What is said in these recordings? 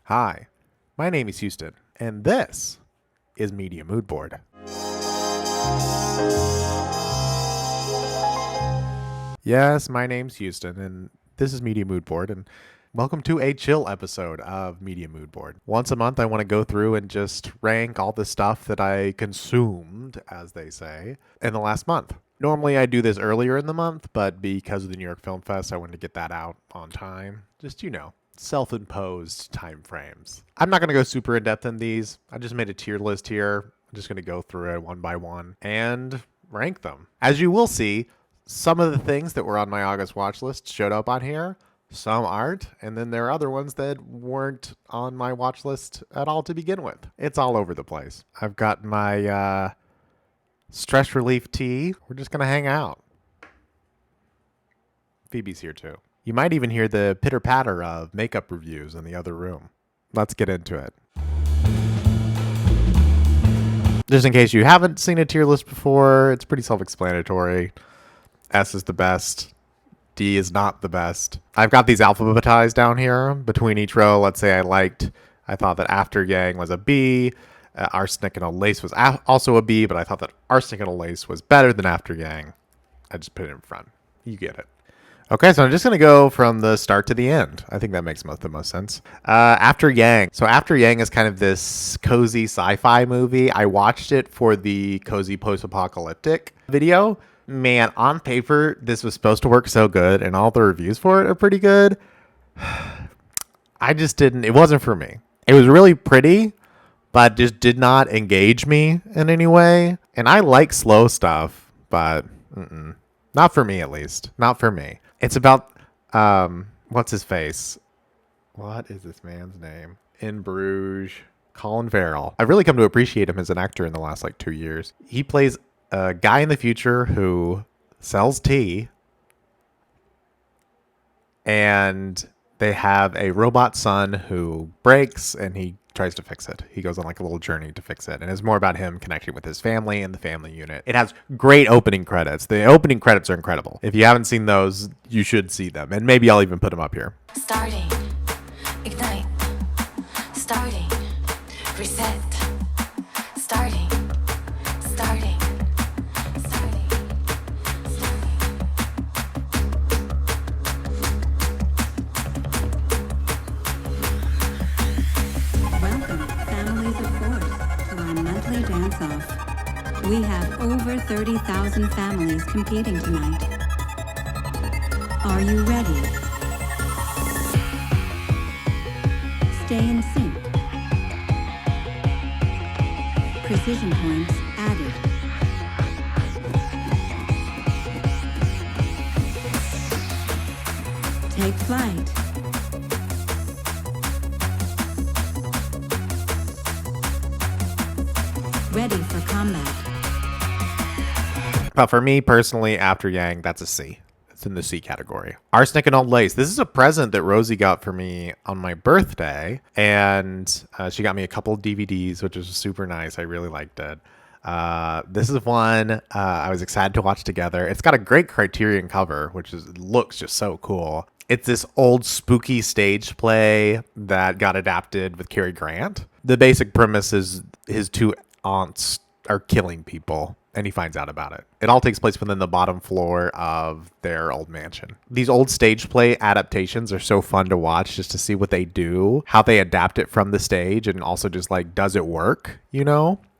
Hi, my name is Houston, and this is Media Mood Board. Yes, my name's Houston, and this is Media Mood Board, and welcome to a chill episode of Media Mood Board. Once a month, I want to go through and just rank all the stuff that I consumed, as they say, in the last month. Normally, I do this earlier in the month, but because of the New York Film Fest, I wanted to get that out on time. Just, self-imposed time frames. I'm not going to go super in-depth in these. I just made a tier list here. I'm just going to go through it one by one and rank them. As you will see, some of the things that were on my August watch list showed up on here. Some aren't, and then there are other ones that weren't on my watch list at all to begin with. It's all over the place. I've got my stress relief tea. We're just going to hang out. Phoebe's here too. You might even hear the pitter-patter of makeup reviews in the other room. Let's get into it. Just in case you haven't seen a tier list before, it's pretty self-explanatory. S is the best. D is not the best. I've got these alphabetized down here between each row. Let's say I thought that After Yang was a B. Arsenic and Old Lace was also a B, but I thought that Arsenic and Old Lace was better than After Yang. I just put it in front. You get it. Okay, so I'm just going to go from the start to the end. I think that makes the most sense. After Yang. So After Yang is kind of this cozy sci-fi movie. I watched it for the cozy post-apocalyptic video. Man, on paper, this was supposed to work so good, and all the reviews for it are pretty good. It wasn't for me. It was really pretty, but just did not engage me in any way. And I like slow stuff, but not for me at least. Not for me. It's about, what's his face? What is this man's name? In Bruges. Colin Farrell. I've really come to appreciate him as an actor in the last 2 years. He plays a guy in the future who sells tea, and they have a robot son who breaks, and he tries to fix it. He goes on a little journey to fix it, and it's more about him connecting with his family and the family unit. It has great opening credits. The opening credits are incredible. If you haven't seen those, you should see them, and maybe I'll even put them up here. Starting, ignite, starting, reset, starting, starting, starting, Welcome, families of four, to our monthly dance-off. We have over 30,000 families competing tonight. Are you ready? Stay in sync. Precision points added. Take flight. Ready for combat. But for me personally, After Yang, that's a C. It's in the C category. Arsenic and Old Lace. This is a present that Rosie got for me on my birthday, and she got me a couple of DVDs, which was super nice. I really liked it. This is one I was excited to watch together. It's got a great Criterion cover, looks just so cool. It's this old spooky stage play that got adapted with Cary Grant. The basic premise is his two aunts are killing people, and he finds out about it. It all takes place within the bottom floor of their old mansion. These old stage play adaptations are so fun to watch, just to see what they do, how they adapt it from the stage, and also just does it work,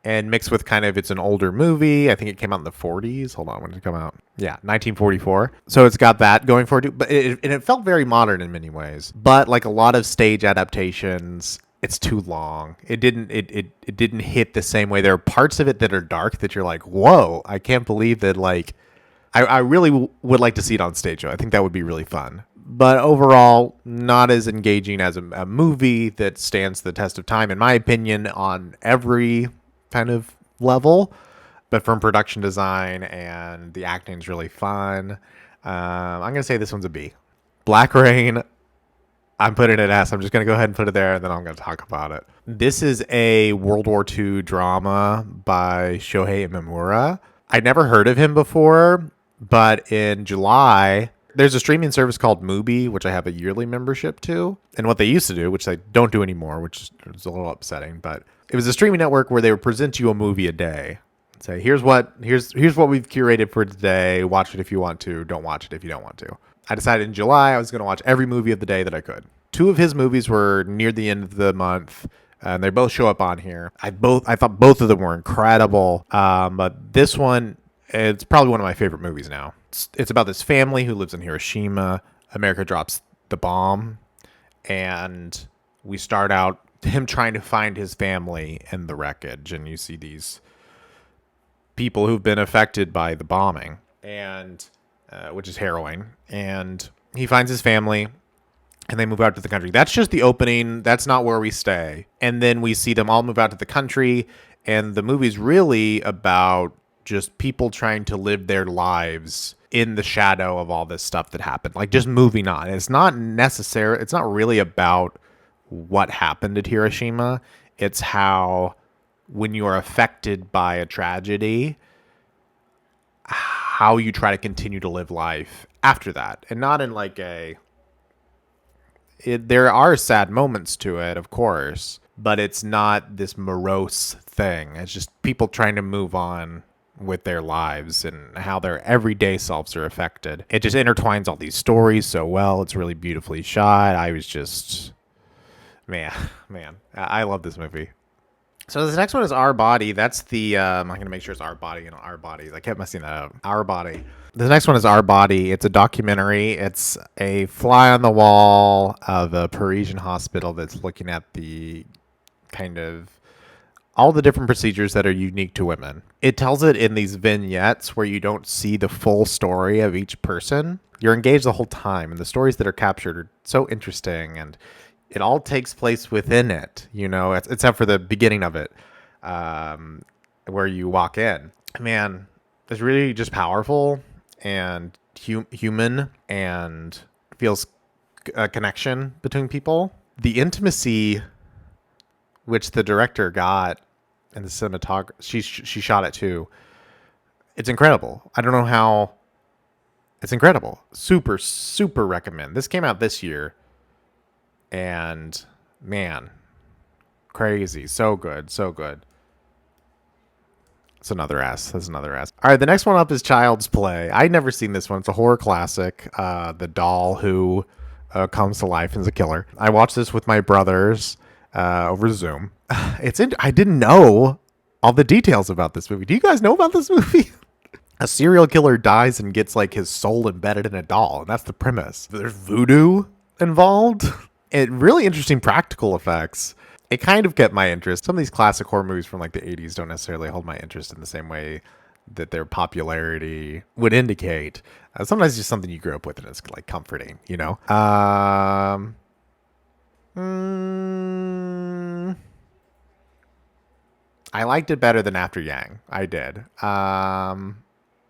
And mixed with it's an older movie. I think it came out in the 40s. Hold on, when did it come out? Yeah, 1944. So it's got that going for it, but it felt very modern in many ways. But like a lot of stage adaptations, it's too long. It didn't hit the same way. There are parts of it that are dark that you're like, whoa, I can't believe that. I really would like to see it on stage, though. I think that would be really fun. But overall, not as engaging as a movie that stands the test of time, in my opinion, on every kind of level. But from production design and the acting is really fun. I'm going to say this one's a B. Black Rain, I'm putting it S. I'm just going to go ahead and put it there, and then I'm going to talk about it. This is a World War II drama by Shohei Imamura. I'd never heard of him before, but in July, There's a streaming service called Mubi, which I have a yearly membership to. And what they used to do, which they don't do anymore, which is a little upsetting, but it was a streaming network where they would present you a movie a day. Say, here's what we've curated for today. Watch it if you want to. Don't watch it if you don't want to. I decided in July I was going to watch every movie of the day that I could. 2 of his movies were near the end of the month, and they both show up on here. I thought both of them were incredible. But this one, it's probably one of my favorite movies now. It's about this family who lives in Hiroshima. America drops the bomb, and we start out him trying to find his family in the wreckage, and you see these people who've been affected by the bombing, and which is harrowing. And he finds his family, and they move out to the country. That's just the opening. That's not where we stay. And then we see them all move out to the country, and the movie's really about just people trying to live their lives in the shadow of all this stuff that happened. Like, just moving on. It's not necessary. It's not really about what happened at Hiroshima. It's how, when you are affected by a tragedy, how you try to continue to live life after that. And not in like there are sad moments to it, of course, but it's not this morose thing. It's just people trying to move on with their lives and how their everyday selves are affected. It just intertwines all these stories so well. It's really beautifully shot. I was just, man, I love this movie. So this next one is Our Body. That's the, I'm going to make sure it's Our Body and Our Bodies. I kept messing that up. Our Body. The next one is Our Body. It's a documentary. It's a fly on the wall of a Parisian hospital that's looking at the kind of all the different procedures that are unique to women. It tells it in these vignettes where you don't see the full story of each person. You're engaged the whole time, and the stories that are captured are so interesting, and it all takes place within it, you know, except for the beginning of it, where you walk in. Man, it's really just powerful and human, and feels a connection between people. The intimacy which the director got and the cinematographer, she shot it too. It's incredible. I don't know how. It's incredible. Super, super recommend. This came out this year. And man, crazy. So good. So good. That's another S. All right, the next one up is Child's Play. I'd never seen this one. It's a horror classic. The doll who comes to life and is a killer. I watched this with my brothers over Zoom. I didn't know all the details about this movie. Do you guys know about this movie? A serial killer dies and gets like his soul embedded in a doll, and that's the premise. There's voodoo involved. Really interesting practical effects. It kind of kept my interest. Some of these classic horror movies from like the 80s don't necessarily hold my interest in the same way that their popularity would indicate. Sometimes it's just something you grew up with and it's like comforting, you know? I liked it better than After Yang. I did.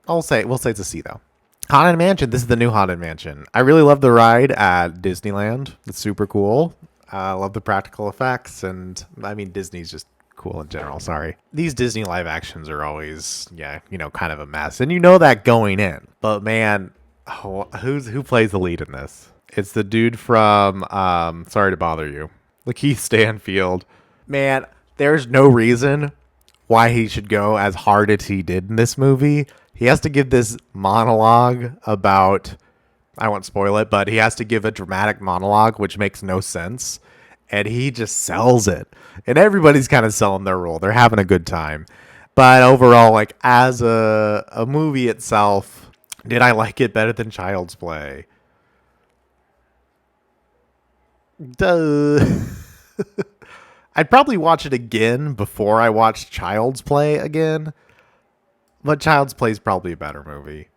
We'll say it's a C though. Haunted Mansion. This is the new Haunted Mansion. I really love the ride at Disneyland. It's super cool. I love the practical effects, and I mean Disney's just cool in general. Sorry, these Disney live actions are always kind of a mess, and you know that going in. But man, who plays the lead in this? It's the dude from Sorry to Bother You, Lakeith Stanfield. Man, there's no reason why he should go as hard as he did in this movie. He has to give this monologue about, I won't spoil it, but he has to give a dramatic monologue, which makes no sense. And he just sells it. And everybody's kind of selling their role. They're having a good time. But overall, like as a movie itself, did I like it better than Child's Play? Duh. I'd probably watch it again before I watched Child's Play again. But Child's Play is probably a better movie.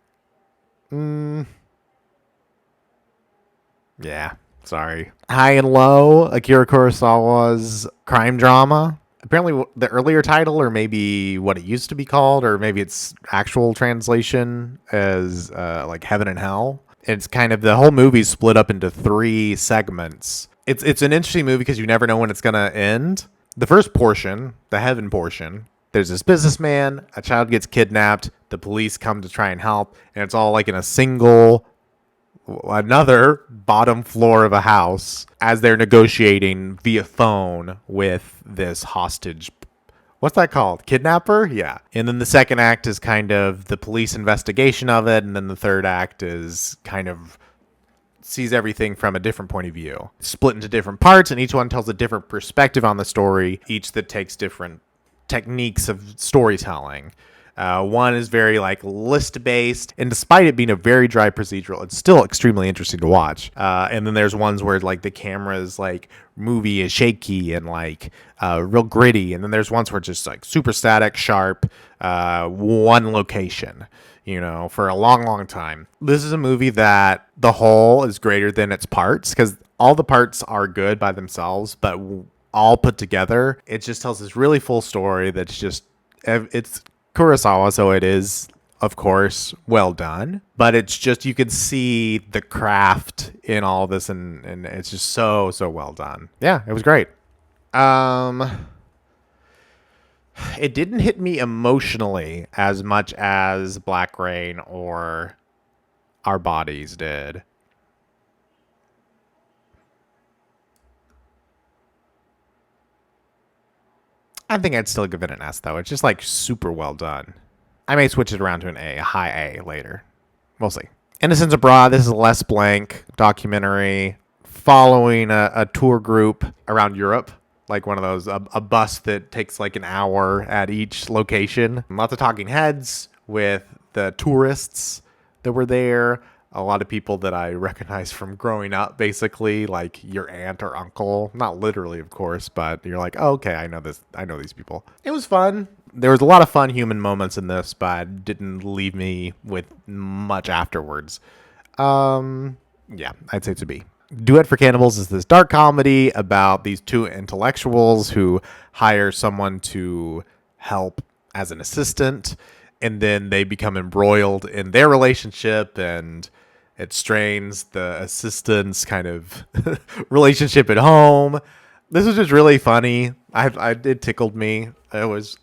Yeah, sorry. High and Low, Akira Kurosawa's crime drama. Apparently the earlier title, or maybe what it used to be called, or maybe its actual translation as like Heaven and Hell. It's kind of, the whole movie split up into 3 segments. It's an interesting movie because you never know when it's going to end. The first portion, the heaven portion, there's this businessman, a child gets kidnapped, the police come to try and help, and it's all like in a single another bottom floor of a house as they're negotiating via phone with this hostage. What's that called? Kidnapper? Yeah. And then the second act is kind of the police investigation of it. And then the third act is kind of sees everything from a different point of view. Split into different parts, and each one tells a different perspective on the story, each that takes different techniques of storytelling. One is very like list based, and despite it being a very dry procedural, it's still extremely interesting to watch. And then there's ones where like the camera is like movie is shaky and like real gritty, and then there's ones where it's just like super static, sharp, one location, you know, for a long, long time. This is a movie that the whole is greater than its parts, because all the parts are good by themselves, but all put together, it just tells this really full story that's just, it's Kurosawa, so it is, of course, well done, but it's just, you can see the craft in all this, and it's just so well done. Yeah, it was great. It didn't hit me emotionally as much as Black Rain or Our Bodies did. I think I'd still give it an S, though. It's just like super well done. I may switch it around to an A, a high A later. We'll see. Innocents Abroad. This is a Les Blank documentary following a tour group around Europe. Like one of those, a bus that takes like an hour at each location. Lots of talking heads with the tourists that were there. A lot of people that I recognize from growing up, basically, like your aunt or uncle. Not literally, of course, but you're like, oh, okay, I know this. I know these people. It was fun. There was a lot of fun human moments in this, but didn't leave me with much afterwards. Yeah, I'd say it's a B. Duet for Cannibals is this dark comedy about these two intellectuals who hire someone to help as an assistant, and then they become embroiled in their relationship, and it strains the assistant's kind of relationship at home. This was just really funny. It tickled me. It was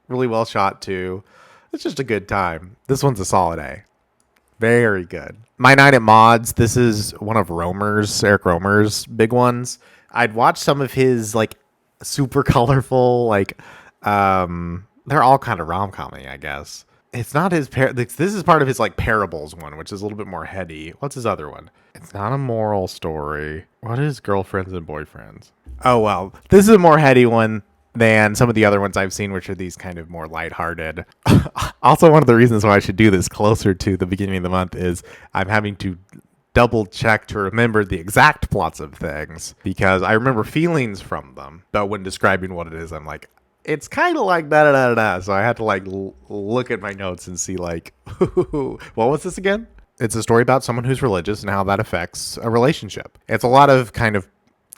really well shot too. It's just a good time. This one's a solid A. Very good. My Night at Maud's. This is one of Eric Romer's big ones. I'd watched some of his like super colorful, like they're all kind of rom-commy, I guess. It's not his this is part of his like Parables one, which is a little bit more heady. What's his other one? It's not a moral story. What is Girlfriends and Boyfriends? Oh well, this is a more heady one than some of the other ones I've seen, which are these kind of more lighthearted. Also, one of the reasons why I should do this closer to the beginning of the month is I'm having to double check to remember the exact plots of things, because I remember feelings from them, but when describing what it is, I'm like, it's kind of like da da da da. So I had to like look at my notes and see like, what was this again? It's a story about someone who's religious and how that affects a relationship. It's a lot of kind of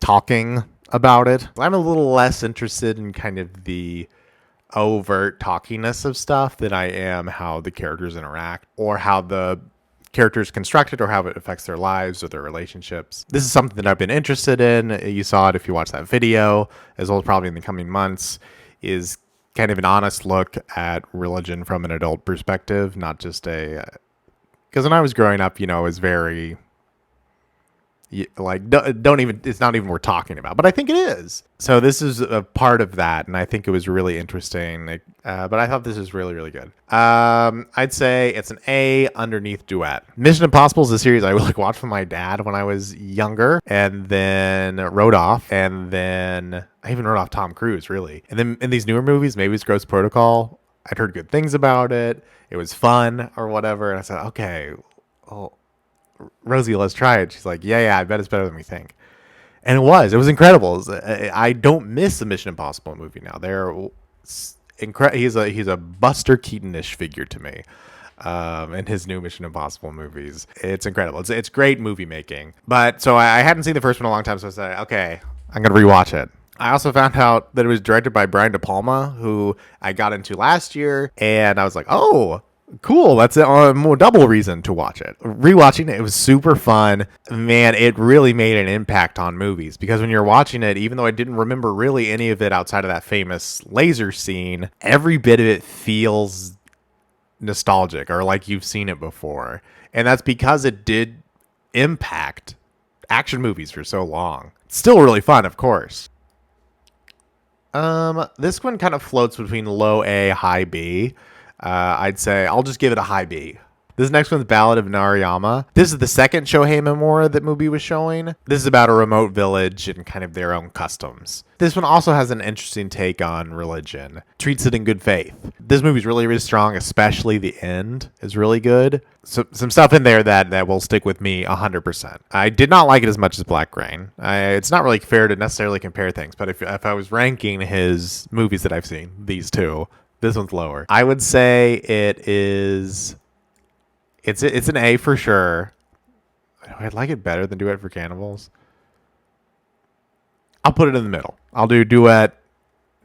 talking about it. I'm a little less interested in kind of the overt talkiness of stuff than I am how the characters interact, or how the characters constructed, or how it affects their lives or their relationships. This is something that I've been interested in. You saw it if you watched that video, as well as probably in the coming months, is kind of an honest look at religion from an adult perspective, not just because when I was growing up, you know, it was very like, don't even, it's not even worth talking about, but I think it is. So this is a part of that, and I think it was really interesting. But I thought this is really, really good. I'd say it's an A underneath Duet. Mission Impossible is a series I would like watch with my dad when I was younger, and then wrote off, and then I even wrote off Tom Cruise, really. And then in these newer movies, maybe it's Ghost Protocol, I'd heard good things about it. It was fun or whatever, and I said, okay, well, Rosie, let's try it. She's like, yeah, I bet it's better than we think. And it was incredible. I don't miss a Mission Impossible movie now. They're incredible. He's a Buster Keaton-ish figure to me. In his new Mission Impossible movies, it's incredible. It's great movie making. But so I hadn't seen the first one in a long time, so I said, okay, I'm gonna rewatch it. I also found out that it was directed by Brian De Palma, who I got into last year, and I was like, oh, cool, that's a more double reason to watch it. Rewatching it, it was super fun. Man, it really made an impact on movies, because when you're watching it, even though I didn't remember really any of it outside of that famous laser scene, every bit of it feels nostalgic or like you've seen it before. And that's because it did impact action movies for so long. Still really fun, of course. This one kind of floats between low A, high B. I'd say I'll just give it a high B. This next one's Ballad of Narayama. This is the second Shohei Memoir that movie was showing. This is about a remote village and kind of their own customs. This one also has an interesting take on religion. Treats it in good faith. This movie's really, really strong, especially the end is really good. So, some stuff in there that will stick with me 100%. I did not like it as much as Black Rain. It's not really fair to necessarily compare things, but if I was ranking his movies that I've seen, these two, this one's lower. I would say it is... It's an A for sure. I'd like it better than Duet for Cannibals. I'll put it in the middle. I'll do Duet,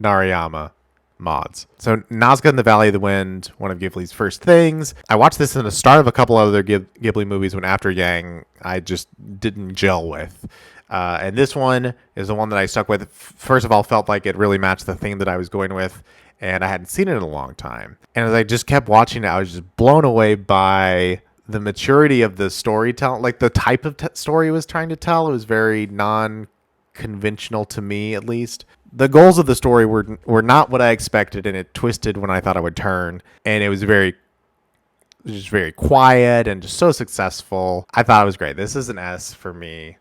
Narayama, mods. So Nausicaä in the Valley of the Wind, one of Ghibli's first things. I watched this in the start of a couple other Ghibli movies when After Yang I just didn't gel with. And this one is the one that I stuck with. First of all, felt like it really matched the theme that I was going with. And I hadn't seen it in a long time. And as I just kept watching it, I was just blown away by the maturity of the storytelling, like the type of story it was trying to tell. It was very non-conventional to me, at least. The goals of the story were not what I expected, and it twisted when I thought it would turn. And it was just very quiet and just so successful. I thought it was great. This is an S for me.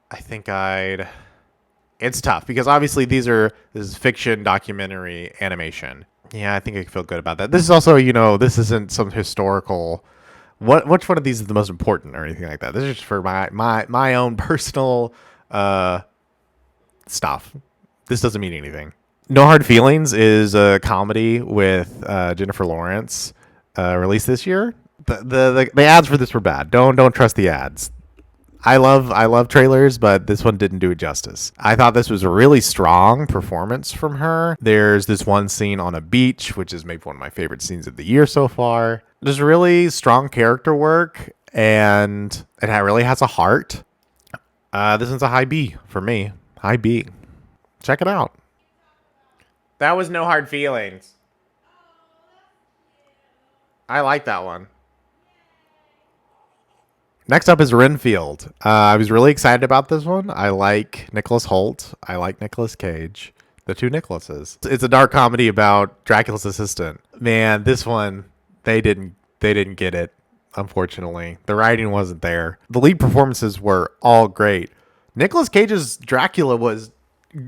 I think It's tough because obviously this is fiction, documentary, animation. Yeah, I think I can feel good about that. This is also, this isn't some historical. Which one of these is the most important or anything like that? This is just for my own personal stuff. This doesn't mean anything. No Hard Feelings is a comedy with Jennifer Lawrence, released this year. The ads for this were bad. Don't trust the ads. I love trailers, but this one didn't do it justice. I thought this was a really strong performance from her. There's this one scene on a beach, which is maybe one of my favorite scenes of the year so far. There's really strong character work, and it really has a heart. This one's a high B for me. High B. Check it out. That was No Hard Feelings. I like that one. Next up is Renfield. I was really excited about this one. I like Nicholas Hoult. I like Nicolas Cage. The two Nicholases. It's a dark comedy about Dracula's assistant. Man, this one, they didn't get it, unfortunately. The writing wasn't there. The lead performances were all great. Nicolas Cage's Dracula was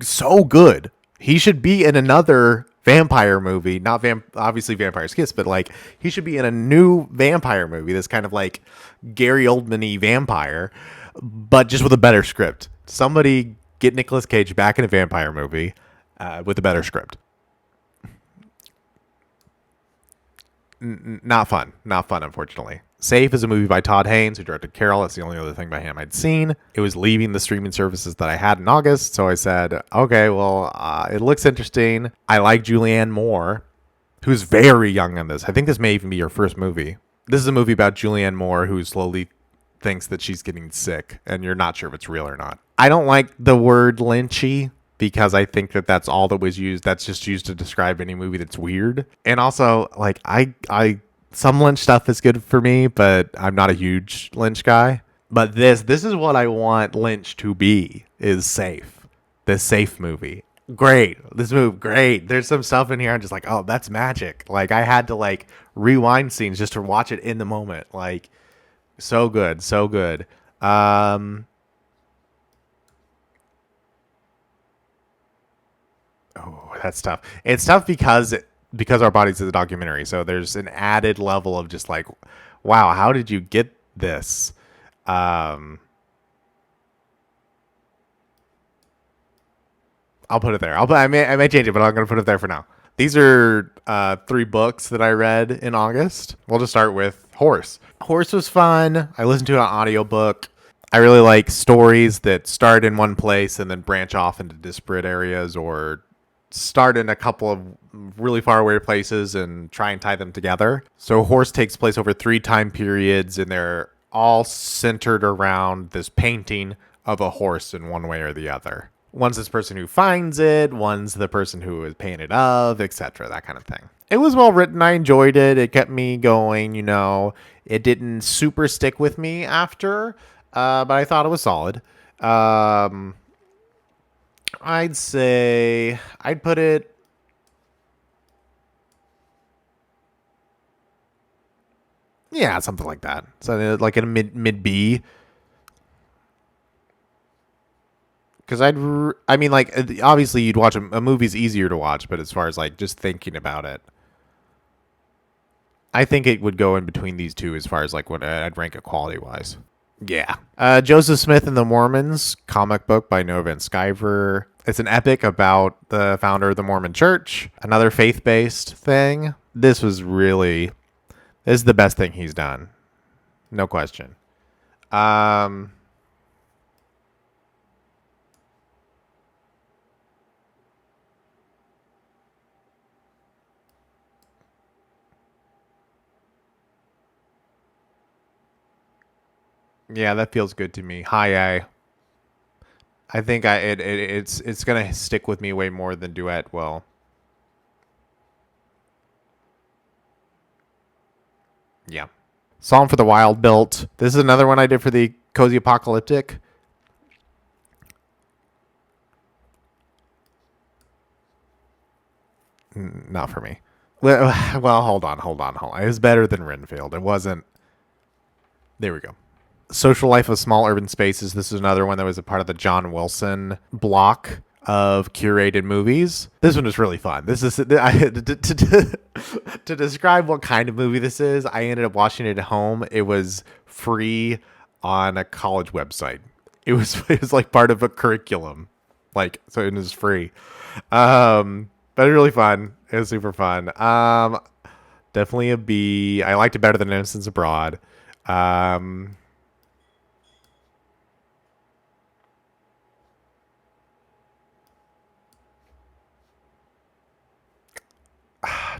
so good. He should be in another vampire movie, not obviously Vampire's Kiss, but like he should be in a new vampire movie that's kind of like Gary Oldman-y vampire, but just with a better script. Somebody get Nicolas Cage back in a vampire movie with a better script. Not fun, unfortunately. Safe is a movie by Todd Haynes, who directed Carol. That's the only other thing by him I'd seen. It was leaving the streaming services that I had in August, so I said, okay, well, it looks interesting. I like Julianne Moore, who's very young in this. I think this may even be her first movie. This is a movie about Julianne Moore, who slowly thinks that she's getting sick, and you're not sure if it's real or not. I don't like the word lynchy, because I think that that's all that was used. That's just used to describe any movie that's weird. And also, like, some Lynch stuff is good for me, but I'm not a huge Lynch guy. But this is what I want Lynch to be, is Safe. This Safe movie. Great. This movie, great. There's some stuff in here I'm just like, oh, that's magic. Like, I had to, like, rewind scenes just to watch it in the moment. Like, so good, so good. Oh, that's tough. It's tough because Our Bodies is a documentary. So there's an added level of just like, wow, how did you get this? I'll put it there. I may change it, but I'm going to put it there for now. These are 3 books that I read in August. We'll just start with Horse. Horse was fun. I listened to an audiobook. I really like stories that start in one place and then branch off into disparate areas, or start in a couple of really far away places and try and tie them together. So Horse takes place over 3 time periods, and they're all centered around this painting of a horse in one way or the other. One's this person who finds it, one's the person who is painted of, etc., that kind of thing. It was well written. I enjoyed it. It kept me going, you know. It didn't super stick with me after, but I thought it was solid. Um, I'd say I'd put it. Yeah, something like that. So like in a mid B. Because I mean, like, obviously you'd watch a movie's easier to watch, but as far as like just thinking about it, I think it would go in between these two as far as like what I'd rank it quality wise. Yeah. Joseph Smith and the Mormons, comic book by Nova and Sciver. It's an epic about the founder of the Mormon Church, another faith based thing. This is the best thing he's done. No question. Um, yeah, that feels good to me. High A. I think it's gonna stick with me way more than Duet will. Yeah. Psalm for the Wild built. This is another one I did for the Cozy Apocalyptic. Not for me. Well, hold on. It was better than Renfield. It wasn't. There we go. Social Life of Small Urban Spaces. This is another one that was a part of the John Wilson block of curated movies. This one was really fun. This is to describe what kind of movie this is. I ended up watching it at home. It was free on a college website. It was like part of a curriculum, like so it was free. But it was really fun. It was super fun. Definitely a B. I liked it better than Innocents Abroad.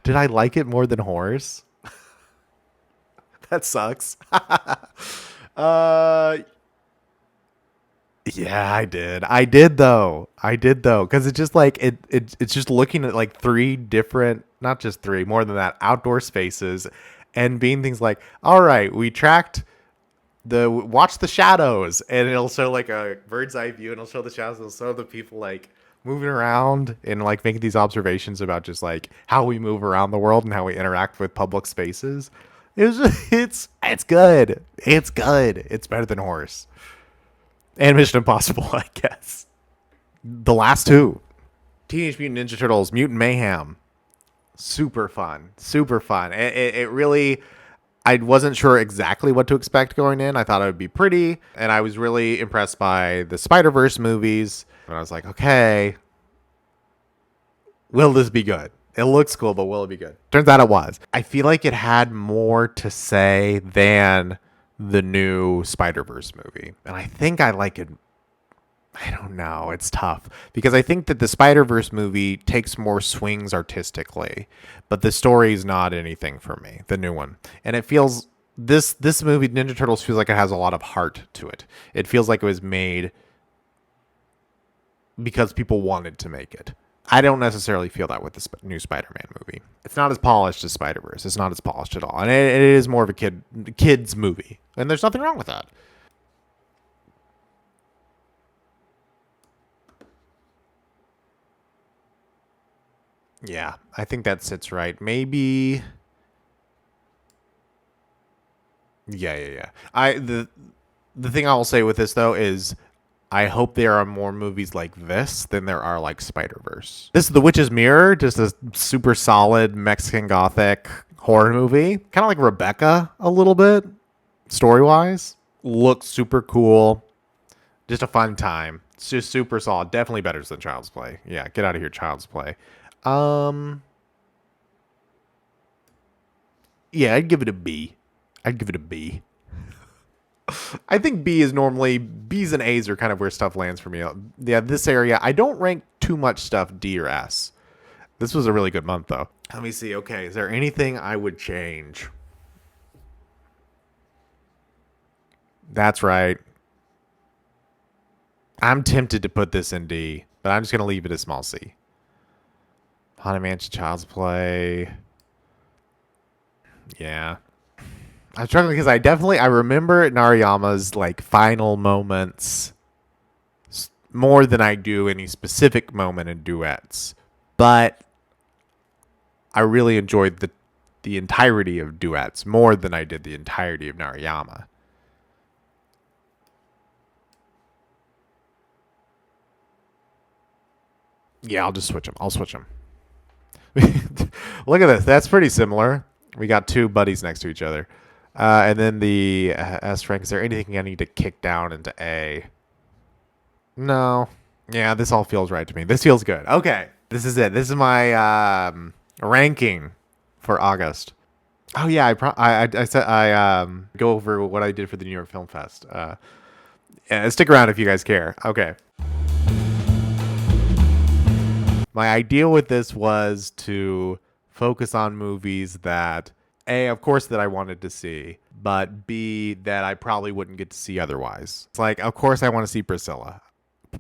Did I like it more than Horse? That sucks. uh, yeah, I did. I did though, because it's just like it's just looking at like three different, not just three, more than that, outdoor spaces, and being things like, all right, we tracked watch the shadows, and it'll show like a bird's eye view, and it'll show the shadows, and it'll show the people like moving around and like making these observations about just like how we move around the world and how we interact with public spaces. It's good. It's good. It's better than Horse and Mission Impossible, I guess. The last two, Teenage Mutant Ninja Turtles, Mutant Mayhem, super fun, super fun. It really. I wasn't sure exactly what to expect going in. I thought it would be pretty, and I was really impressed by the Spider-Verse movies. And I was like, okay, will this be good? It looks cool, but will it be good? Turns out it was. I feel like it had more to say than the new Spider-Verse movie. And I think I like it. I don't know. It's tough because I think that the Spider-Verse movie takes more swings artistically, but the story is not anything for me, the new one. And it feels this movie, Ninja Turtles, feels like it has a lot of heart to it. It feels like it was made because people wanted to make it. I don't necessarily feel that with the new Spider-Man movie. It's not as polished as Spider-Verse. It's not as polished at all. And it is more of a kid's movie. And there's nothing wrong with that. Yeah, I think that sits right. Maybe. Yeah. The thing I will say with this though is I hope there are more movies like this than there are like Spider-Verse. This is The Witch's Mirror, just a super solid Mexican Gothic horror movie. Kind of like Rebecca a little bit, story-wise. Looks super cool. Just a fun time. It's just super solid. Definitely better than Child's Play. Yeah, get out of here, Child's Play. Yeah, I'd give it a B. I'd give it a B. I think B's and A's are kind of where stuff lands for me. Yeah, this area, I don't rank too much stuff D or S. This was a really good month, though. Let me see. Okay, is there anything I would change? That's right. I'm tempted to put this in D, but I'm just going to leave it as small C. Haunted Mansion, Child's Play. Yeah. I'm struggling because I remember Narayama's like final moments more than I do any specific moment in Duets. But I really enjoyed the entirety of Duets more than I did the entirety of Narayama. Yeah, I'll just switch them. I'll switch them. Look at this. That's pretty similar. We got two buddies next to each other. And then the S rank. Is there anything I need to kick down into A? No. Yeah, this all feels right to me. This feels good. Okay. This is it. This is my ranking for August. Oh yeah, I said I go over what I did for the New York Film Fest. Yeah, stick around if you guys care. Okay. My idea with this was to focus on movies that A, of course, that I wanted to see, but B, that I probably wouldn't get to see otherwise. It's like, of course, I want to see Priscilla.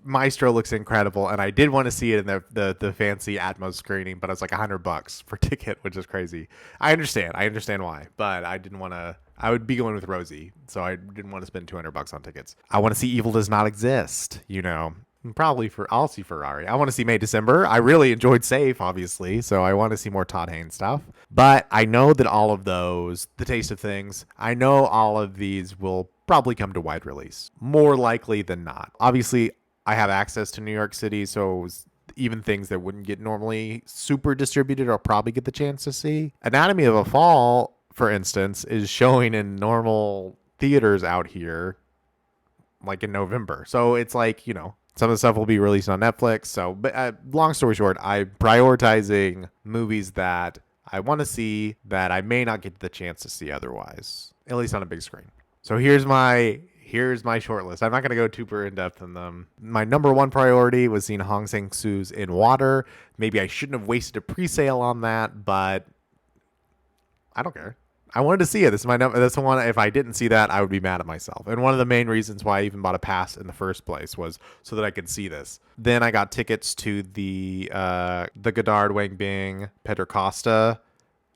Maestro looks incredible, and I did want to see it in the fancy Atmos screening, but it's like $100 per ticket, which is crazy. I understand why, but I didn't want to. I would be going with Rosie, so I didn't want to spend $200 on tickets. I want to see Evil Does Not Exist, Probably I'll see Ferrari. I want to see May December. I really enjoyed Safe, obviously, so I want to see more Todd Haynes stuff. But I know that all of those, The Taste of Things, I know all of these will probably come to wide release, more likely than not. Obviously, I have access to New York City, so even things that wouldn't get normally super distributed, I'll probably get the chance to see. Anatomy of a Fall, for instance, is showing in normal theaters out here, like in November. So it's like, some of the stuff will be released on Netflix. So, but long story short, I'm prioritizing movies that I want to see that I may not get the chance to see otherwise, at least on a big screen. So here's my short list. I'm not going to go super in depth in them. My number one priority was seeing Hong Sang-soo's In Water. Maybe I shouldn't have wasted a pre-sale on that, but I don't care. I wanted to see it. This is my number. That's the one. If I didn't see that, I would be mad at myself. And one of the main reasons why I even bought a pass in the first place was so that I could see this. Then I got tickets to the Godard, Wang Bing, Pedro Costa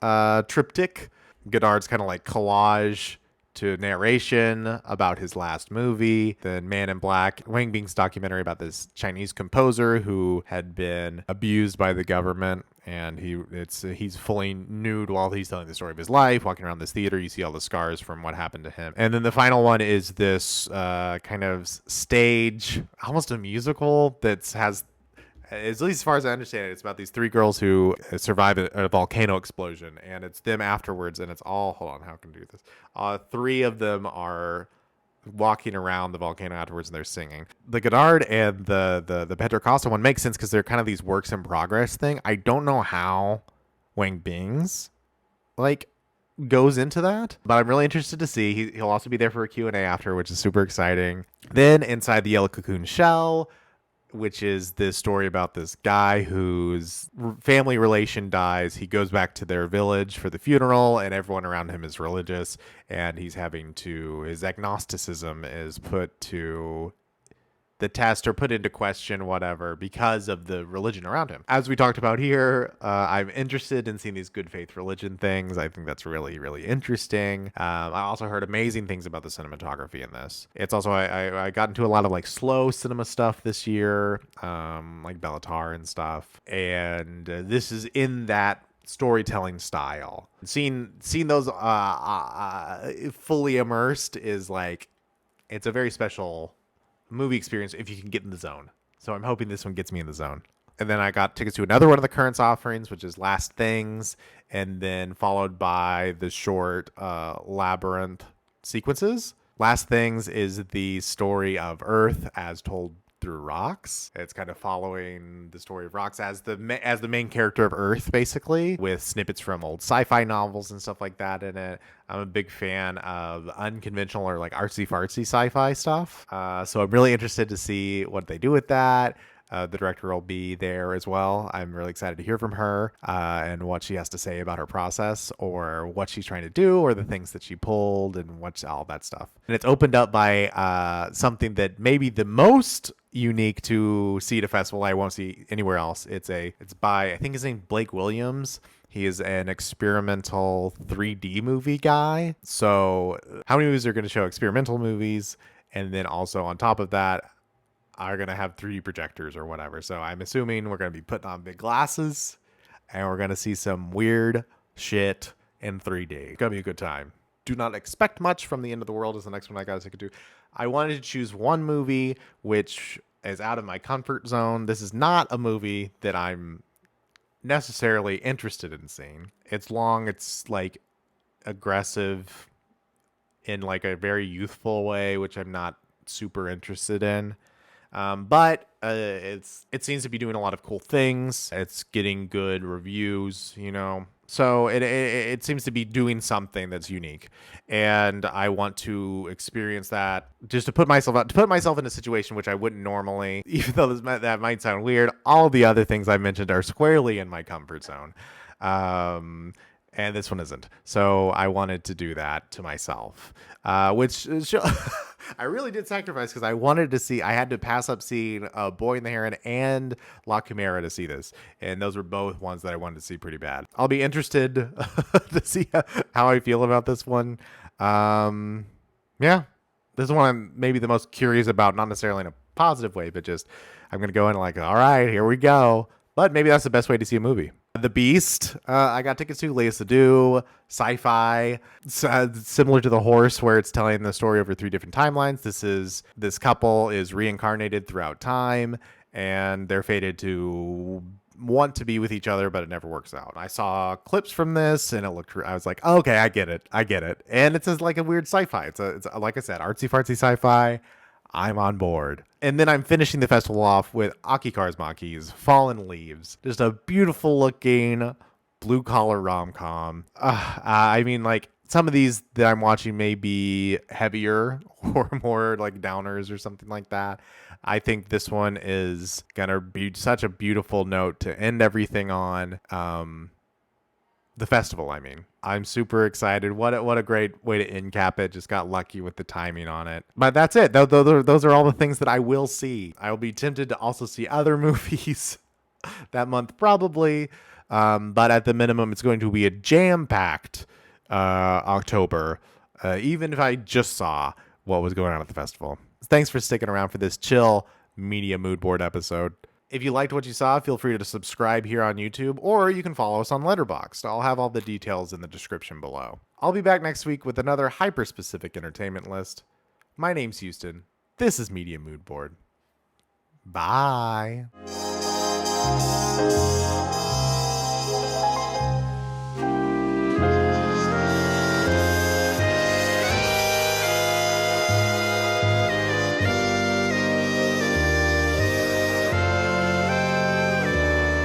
triptych. Godard's kind of like collage to narration about his last movie. Then Man in Black, Wang Bing's documentary about this Chinese composer who had been abused by the government, and he's fully nude while he's telling the story of his life, walking around this theater. You see all the scars from what happened to him. And then the final one is this kind of stage, almost a musical that has, at least as far as I understand it, it's about these three girls who survive a volcano explosion, and it's them afterwards, and it's all, hold on, how can I do this? Three of them are walking around the volcano afterwards, and they're singing. The Godard and the Pedro Costa one makes sense because they're kind of these works in progress thing. I don't know how Wang Bing's goes into that, but I'm really interested to see. He'll also be there for a Q&A after, which is super exciting. Then Inside the Yellow Cocoon Shell, which is this story about this guy whose family relation dies. He goes back to their village for the funeral, and everyone around him is religious, and his agnosticism is put to the test or put into question, whatever, because of the religion around him. As we talked about here, I'm interested in seeing these good faith religion things. I think that's really, really interesting. I also heard amazing things about the cinematography in this. It's also, I got into a lot of slow cinema stuff this year, like Bellatar and stuff. And this is in that storytelling style. Seeing those fully immersed is it's a very special movie experience if you can get in the zone. So I'm hoping this one gets me in the zone. And then I got tickets to another one of the Currents offerings, which is Last Things, and then followed by the short Labyrinth sequences. Last Things is the story of Earth as told through rocks. It's kind of following the story of rocks as the main character of Earth, basically, with snippets from old sci-fi novels and stuff like that in it. I'm a big fan of unconventional or artsy-fartsy sci-fi stuff. So I'm really interested to see what they do with that. The director will be there as well. I'm really excited to hear from her and what she has to say about her process or what she's trying to do or the things that she pulled and what's all that stuff. And it's opened up by something that may be the most unique to see at a festival I won't see anywhere else. It's by, I think his name Blake Williams. He is an experimental 3D movie guy. So how many movies are going to show experimental movies? And then also on top of that, are going to have 3D projectors or whatever. So I'm assuming we're going to be putting on big glasses and we're going to see some weird shit in 3D. It's going to be a good time. Do not expect much from The End of the World is the next one I got to take it to. I wanted to choose one movie which is out of my comfort zone. This is not a movie that I'm necessarily interested in seeing. It's long, it's like aggressive in like a very youthful way, which I'm not super interested in. But it seems to be doing a lot of cool things. It's getting good reviews, you know. So it seems to be doing something that's unique, and I want to experience that just to put myself in a situation which I wouldn't normally. Even though that might sound weird, all the other things I mentioned are squarely in my comfort zone. And this one isn't. So I wanted to do that to myself, which I really did sacrifice because I wanted to see. I had to pass up seeing Boy and the Heron and La Chimera to see this, and those were both ones that I wanted to see pretty bad. I'll be interested to see how I feel about this one. Yeah, this is one I'm maybe the most curious about, not necessarily in a positive way, but just I'm gonna go in like, all right, here we go. But maybe that's the best way to see a movie. The Beast, I got tickets to. Leia Sadu, sci-fi, similar to The Horse, where it's telling the story over 3 different timelines. This couple is reincarnated throughout time, and they're fated to want to be with each other, but it never works out. I saw clips from this, and I was like, okay, I get it. And it's like a weird sci-fi. It's like I said, artsy fartsy sci-fi. I'm on board. And then I'm finishing the festival off with Aki Kaurismäki's Fallen Leaves. Just a beautiful looking blue collar rom-com. I mean, like, some of these that I'm watching may be heavier or more like downers or something like that. I think this one is gonna be such a beautiful note to end everything on. The festival, I mean. I'm super excited. What a great way to end cap it. Just got lucky with the timing on it. But that's it. Those are all the things that I will see. I will be tempted to also see other movies that month probably. But at the minimum, it's going to be a jam-packed October, even if I just saw what was going on at the festival. Thanks for sticking around for this chill media mood board episode. If you liked what you saw, feel free to subscribe here on YouTube, or you can follow us on Letterboxd. I'll have all the details in the description below. I'll be back next week with another hyper-specific entertainment list. My name's Houston. This is Media Mood Board. Bye.